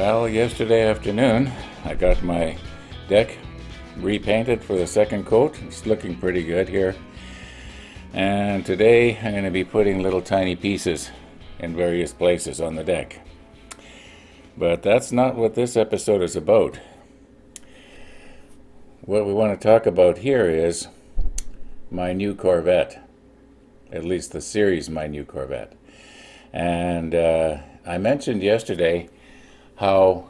Well, yesterday afternoon I got my deck repainted for the second coat. It's looking pretty good here. And today I'm going to be putting little tiny pieces in various places on the deck. But that's not what this episode is about. What we want to talk about here is my new Corvette. At least the series My New Corvette. And I mentioned yesterday how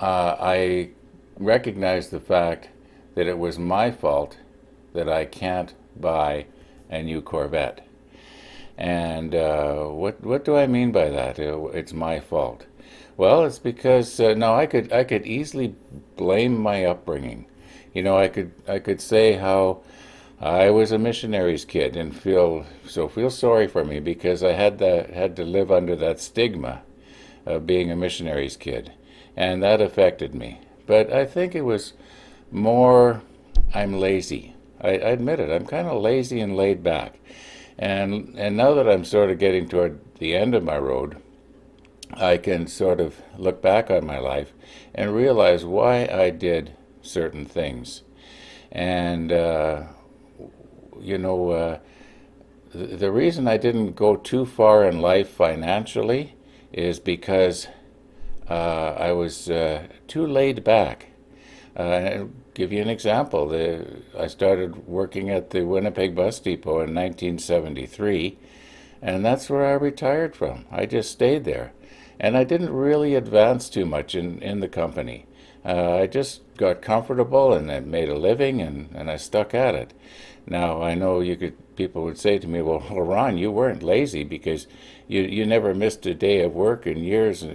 I recognized the fact that it was my fault that I can't buy a new Corvette. And what do I mean by that? It's my fault. Well, it's because no, I could easily blame my upbringing. You know, I could say how I was a missionary's kid and feel sorry for me because I had to live under that stigma of being a missionary's kid, and that affected me. But I think it was more I'm lazy. I admit it. I'm kind of lazy and laid back, and now that I'm sort of getting toward the end of my road, I can sort of look back on my life and realize why I did certain things, and the reason I didn't go too far in life financially is because I was too laid back. I'll give you an example. I started working at the Winnipeg bus depot in 1973, and that's where I retired from. I just stayed there, and I didn't really advance too much in the company. I just got comfortable and I made a living, and I stuck at it. Now, I know people would say to me, well, Ron, you weren't lazy because you never missed a day of work in years,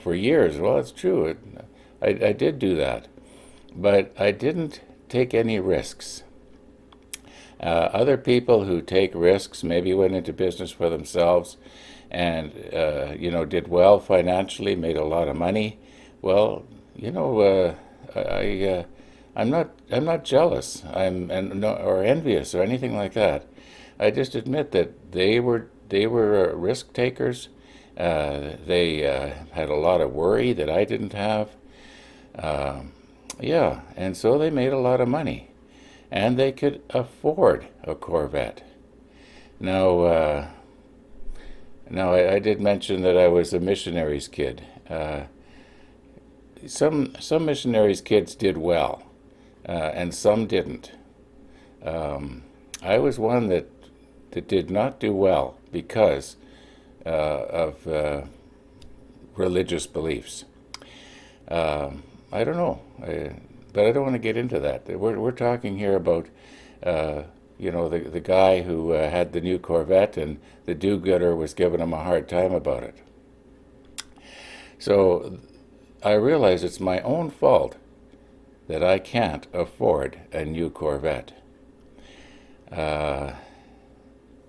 for years. Well, it's true. I did do that. But I didn't take any risks. Other people who take risks maybe went into business for themselves and, did well financially, made a lot of money. Well, I'm not jealous. Or envious or anything like that. I just admit that they were risk takers. They had a lot of worry that I didn't have. And so they made a lot of money, and they could afford a Corvette. Now, I did mention that I was a missionary's kid. Some missionaries' kids did well, and some didn't. I was one that did not do well because of religious beliefs. I don't know, but I don't want to get into that. We're talking here about the guy who had the new Corvette, and the do-gooder was giving him a hard time about it. So I realize it's my own fault that I can't afford a new Corvette.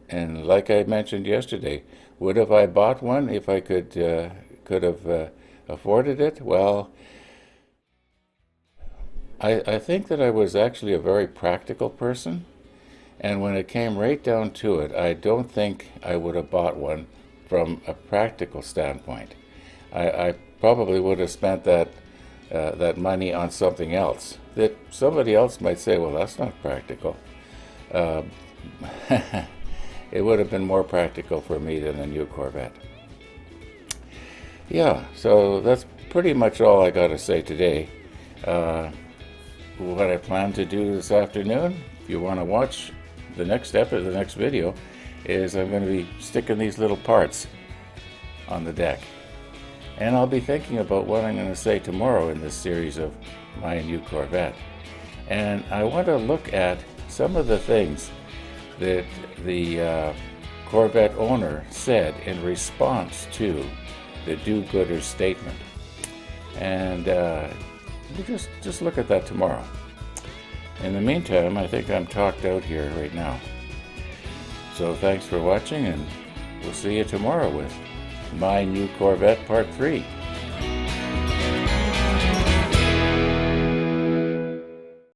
And like I mentioned yesterday, would have I bought one if I could have afforded it? Well, I think that I was actually a very practical person, and when it came right down to it, I don't think I would have bought one from a practical standpoint. I probably would have spent that money on something else that somebody else might say, well, that's not practical. It would have been more practical for me than a new Corvette. Yeah, so that's pretty much all I got to say today. What I plan to do this afternoon, if you want to watch the next video, is I'm going to be sticking these little parts on the deck. And I'll be thinking about what I'm going to say tomorrow in this series of My New Corvette. And I want to look at some of the things that the Corvette owner said in response to the do-gooder's statement. And we'll just look at that tomorrow. In the meantime, I think I'm talked out here right now. So thanks for watching, and we'll see you tomorrow with My New Corvette Part 3.